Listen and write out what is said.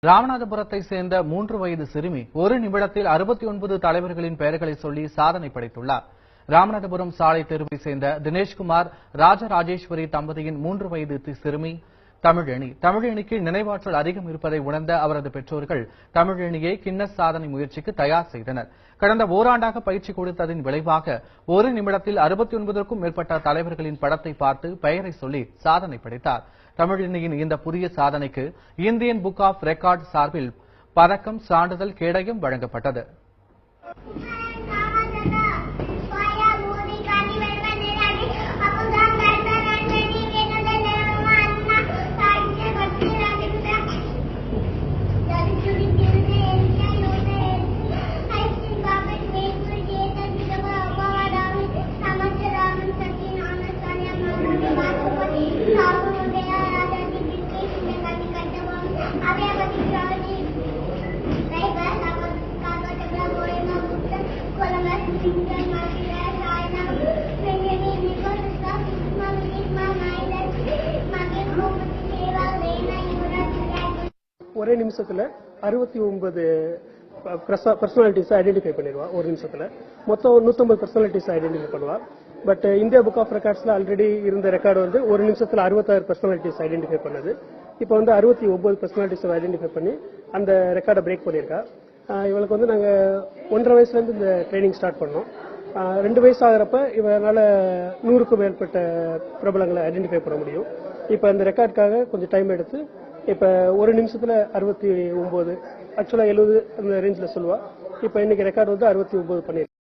ராமநாதபுரத்தை சேர்ந்த 3 வயது சிறுமி ஒரு நிமிடத்தில் 69 தலைவர்களின் பெயர்களை சொல்லி சாதனை படைத்துள்ளார். ராமநாதபுரம் சாலை தெருவை சேர்ந்த தினேஷ்குமார் ராஜராஜேஸ்வரி தம்பதியின் 3 வயது சிறுமி தமிழணிக்கு நினைவாற்றல் அதிகம் இருப்பதை உணர்ந்த அவரது பெற்றோர்கள் தமிழணியை கின்னஸ் சாதனை முயற்சிக்கு தயார் செய்தனர். கடந்த ஓராண்டாக பயிற்சி கொடுத்ததின் விளைவாக ஒரு நிமிடத்தில் 69க்கும் மேற்பட்ட தலைவர்களின் படத்தை பார்த்து பெயரை சொல்லி சாதனை படைத்தார். தமிழனியின் இந்த புதிய சாதனைக்கு இந்தியன் புக் ஆஃப் ரெக்கார்ட் சார்பில் பதக்கம், சான்றிதழ், கேடயம் வழங்கப்பட்டது. ஒரே நிமிஷத்துல 69 பர்சனாலிட்டிஸ் ஐடென்டிஃபை பண்ணிடுவா. ஒரு நிமிஷத்துல மொத்தம் 150 பர்சனாலிட்டிஸ் ஐடென்டிஃபை பண்ணுவா. பட் இந்தியா புக் ஆஃப் ரெக்கார்ட்ஸ்ல ஆல்ரெடி இருந்த ரெக்கார்டு வந்து ஒரு நிமிஷத்துல 66 பர்சனாலிட்டிஸ் ஐடென்டிஃபை பண்ணது. இப்போ வந்து 69 பர்சனாலிட்டிஸ் ஐடென்டிஃபை பண்ணி அந்த ரெக்கார்டை பிரேக் பண்ணியிருக்கா. இவளுக்கு வந்து நாங்க 1.5 வயசுல இருந்து இந்த ட்ரைனிங் ஸ்டார்ட் பண்ணோம். 2 வயசு ஆகிறப்ப இவனால 100க்கும் மேற்பட்ட பிரபலங்களை ஐடென்டிஃபை பண்ண முடியும். இப்ப இந்த ரெக்கார்டுக்காக கொஞ்சம் டைம் எடுத்து இப்ப ஒரு நிமிஷத்துல 69, ஆக்சுவலா 70 அந்த ரேஞ்சில் சொல்லுவா. இப்ப இன்னைக்கு ரெக்கார்டு வந்து 69 பண்ணிருக்கு.